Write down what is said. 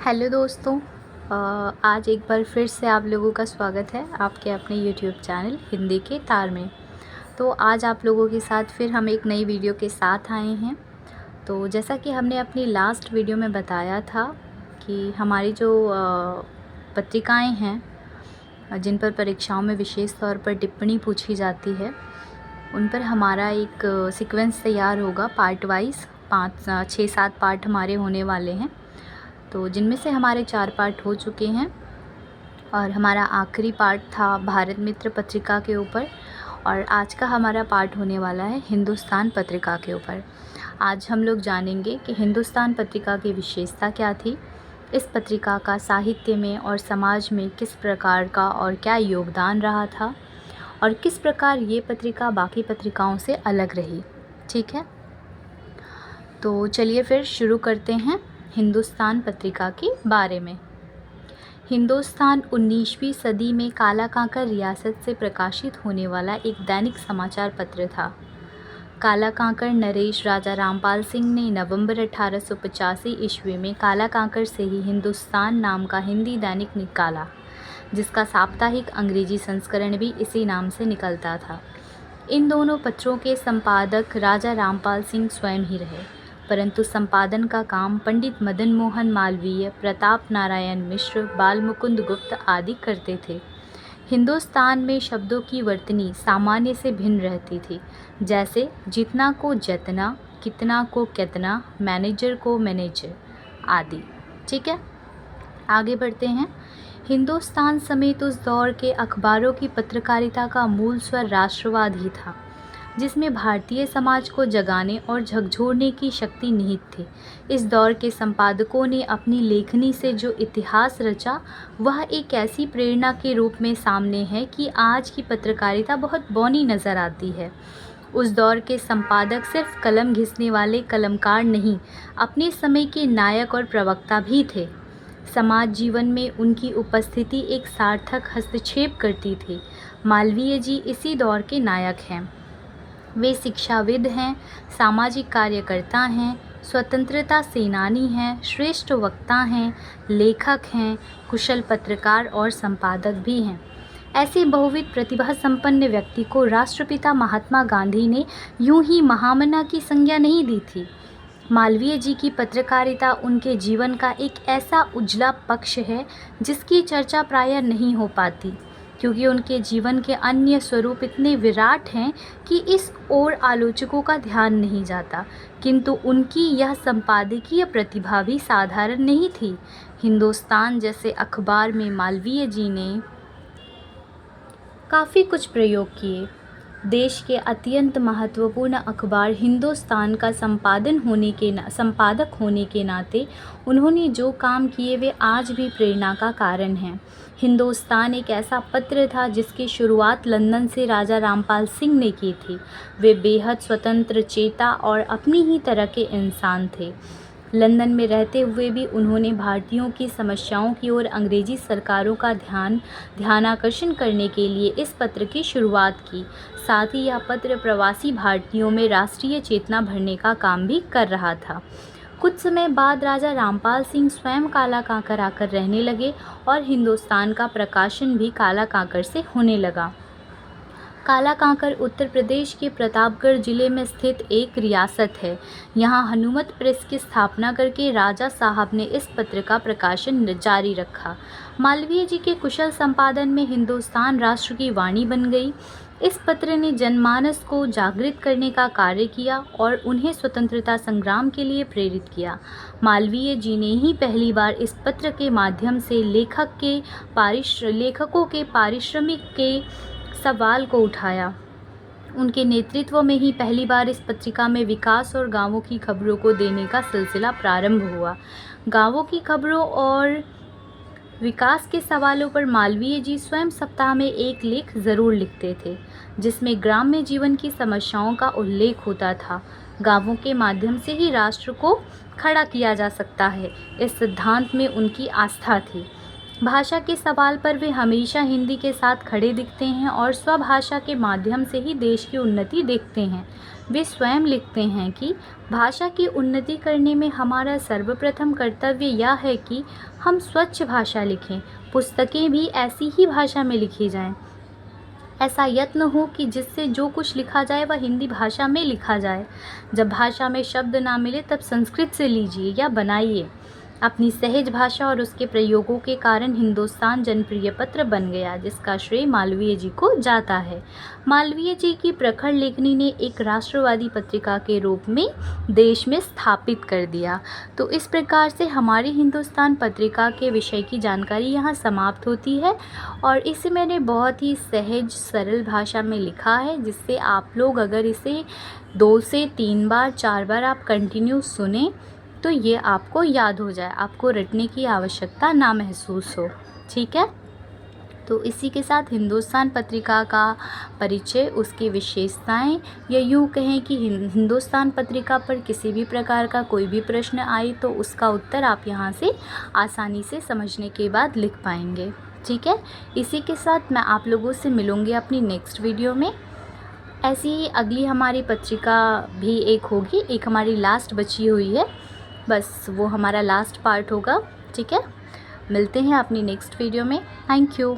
Hello दोस्तों। आज एक बार फिर से आप लोगों का स्वागत है आपके अपने यूट्यूब चैनल हिंदी के तार में। तो आज आप लोगों के साथ फिर हम एक नई वीडियो के साथ आए हैं। तो जैसा कि हमने अपनी लास्ट वीडियो में बताया था कि हमारी जो पत्रिकाएं हैं जिन पर परीक्षाओं में विशेष तौर पर टिप्पणी पूछी जाती है, उन पर हमारा एक सीक्वेंस तैयार होगा पार्ट वाइज। 5-6-7 पार्ट हमारे होने वाले हैं, तो जिनमें से हमारे 4 पार्ट हो चुके हैं और हमारा आखिरी पार्ट था भारत मित्र पत्रिका के ऊपर। और आज का हमारा पार्ट होने वाला है हिंदुस्तान पत्रिका के ऊपर। आज हम लोग जानेंगे कि हिंदुस्तान पत्रिका की विशेषता क्या थी, इस पत्रिका का साहित्य में और समाज में किस प्रकार का और क्या योगदान रहा था, और किस प्रकार ये पत्रिका बाकी पत्रिकाओं से अलग रही। ठीक है, तो चलिए फिर शुरू करते हैं हिंदुस्तान पत्रिका के बारे में। हिंदुस्तान 19वीं सदी में काला कांकर रियासत से प्रकाशित होने वाला एक दैनिक समाचार पत्र था। काला कांकर नरेश राजा रामपाल सिंह ने नवंबर 1885 ईस्वी में काला कांकर से ही हिंदुस्तान नाम का हिंदी दैनिक निकाला, जिसका साप्ताहिक अंग्रेजी संस्करण भी इसी नाम से निकलता था। इन दोनों पत्रों के संपादक राजा रामपाल सिंह स्वयं ही रहे, परंतु संपादन का काम पंडित मदन मोहन मालवीय, प्रताप नारायण मिश्र, बाल मुकुंद गुप्त आदि करते थे। हिंदुस्तान में शब्दों की वर्तनी सामान्य से भिन्न रहती थी, जैसे जितना को जतना, कितना को कितना, मैनेजर को मैनेजर आदि। ठीक है, आगे बढ़ते हैं। हिंदुस्तान समेत उस दौर के अखबारों की पत्रकारिता का मूल स्वर राष्ट्रवाद ही था, जिसमें भारतीय समाज को जगाने और झकझोरने की शक्ति निहित थी। इस दौर के संपादकों ने अपनी लेखनी से जो इतिहास रचा, वह एक ऐसी प्रेरणा के रूप में सामने है कि आज की पत्रकारिता बहुत बौनी नज़र आती है। उस दौर के संपादक सिर्फ कलम घिसने वाले कलमकार नहीं, अपने समय के नायक और प्रवक्ता भी थे। समाज जीवन में उनकी उपस्थिति एक सार्थक हस्तक्षेप करती थी। मालवीय जी इसी दौर के नायक हैं। वे शिक्षाविद हैं, सामाजिक कार्यकर्ता हैं, स्वतंत्रता सेनानी हैं, श्रेष्ठ वक्ता हैं, लेखक हैं, कुशल पत्रकार और संपादक भी हैं। ऐसे बहुविध प्रतिभा संपन्न व्यक्ति को राष्ट्रपिता महात्मा गांधी ने यूं ही महामना की संज्ञा नहीं दी थी। मालवीय जी की पत्रकारिता उनके जीवन का एक ऐसा उजला पक्ष है जिसकी चर्चा प्रायः नहीं हो पाती, क्योंकि उनके जीवन के अन्य स्वरूप इतने विराट हैं कि इस ओर आलोचकों का ध्यान नहीं जाता। किंतु उनकी यह संपादकीय प्रतिभा भी साधारण नहीं थी। हिंदुस्तान जैसे अखबार में मालवीय जी ने काफ़ी कुछ प्रयोग किए। देश के अत्यंत महत्वपूर्ण अखबार हिंदुस्तान का संपादक होने के नाते उन्होंने जो काम किए वे आज भी प्रेरणा का कारण हैं। हिंदुस्तान एक ऐसा पत्र था जिसकी शुरुआत लंदन से राजा रामपाल सिंह ने की थी। वे बेहद स्वतंत्र चेता और अपनी ही तरह के इंसान थे। लंदन में रहते हुए भी उन्होंने भारतीयों की समस्याओं की ओर अंग्रेजी सरकारों का ध्यानाकर्षण करने के लिए इस पत्र की शुरुआत की। साथ ही यह पत्र प्रवासी भारतीयों में राष्ट्रीय चेतना भरने का काम भी कर रहा था। कुछ समय बाद राजा रामपाल सिंह स्वयं काला कांकर आकर रहने लगे और हिंदुस्तान का प्रकाशन भी काला कांकर से होने लगा। काला कांकर उत्तर प्रदेश के प्रतापगढ़ जिले में स्थित एक रियासत है। यहाँ हनुमत प्रेस की स्थापना करके राजा साहब ने इस पत्र का प्रकाशन जारी रखा। मालवीय जी के कुशल संपादन में हिंदुस्तान राष्ट्र की वाणी बन गई। इस पत्र ने जनमानस को जागृत करने का कार्य किया और उन्हें स्वतंत्रता संग्राम के लिए प्रेरित किया। मालवीय जी ने ही पहली बार इस पत्र के माध्यम से लेखकों के पारिश्रमिक के सवाल को उठाया। उनके नेतृत्व में ही पहली बार इस पत्रिका में विकास और गांवों की खबरों को देने का सिलसिला प्रारंभ हुआ। गांवों की खबरों और विकास के सवालों पर मालवीय जी स्वयं सप्ताह में एक लेख ज़रूर लिखते थे, जिसमें ग्राम्य जीवन की समस्याओं का उल्लेख होता था। गांवों के माध्यम से ही राष्ट्र को खड़ा किया जा सकता है, इस सिद्धांत में उनकी आस्था थी। भाषा के सवाल पर वे हमेशा हिंदी के साथ खड़े दिखते हैं और स्वभाषा के माध्यम से ही देश की उन्नति देखते हैं। वे स्वयं लिखते हैं कि भाषा की उन्नति करने में हमारा सर्वप्रथम कर्तव्य यह है कि हम स्वच्छ भाषा लिखें, पुस्तकें भी ऐसी ही भाषा में लिखी जाएं। ऐसा यत्न हो कि जिससे जो कुछ लिखा जाए वह हिंदी भाषा में लिखा जाए। जब भाषा में शब्द ना मिले तब संस्कृत से लीजिए या बनाइए। अपनी सहज भाषा और उसके प्रयोगों के कारण हिंदुस्तान जनप्रिय पत्र बन गया, जिसका श्रेय मालवीय जी को जाता है। मालवीय जी की प्रखर लेखनी ने एक राष्ट्रवादी पत्रिका के रूप में देश में स्थापित कर दिया। तो इस प्रकार से हमारी हिंदुस्तान पत्रिका के विषय की जानकारी यहाँ समाप्त होती है और इसे मैंने बहुत ही सहज सरल भाषा में लिखा है, जिससे आप लोग अगर इसे 2 से 3 बार 4 बार आप कंटिन्यू सुने तो ये आपको याद हो जाए, आपको रटने की आवश्यकता ना महसूस हो। ठीक है, तो इसी के साथ हिंदुस्तान पत्रिका का परिचय, उसकी विशेषताएं, या यूँ कहें कि हिंदुस्तान पत्रिका पर किसी भी प्रकार का कोई भी प्रश्न आए तो उसका उत्तर आप यहाँ से आसानी से समझने के बाद लिख पाएंगे। ठीक है, इसी के साथ मैं आप लोगों से मिलूँगी अपनी नेक्स्ट वीडियो में। ऐसी ही अगली हमारी पत्रिका भी एक होगी, एक हमारी लास्ट बची हुई है, बस वो हमारा लास्ट पार्ट होगा। ठीक है, मिलते हैं अपनी नेक्स्ट वीडियो में। Thank you.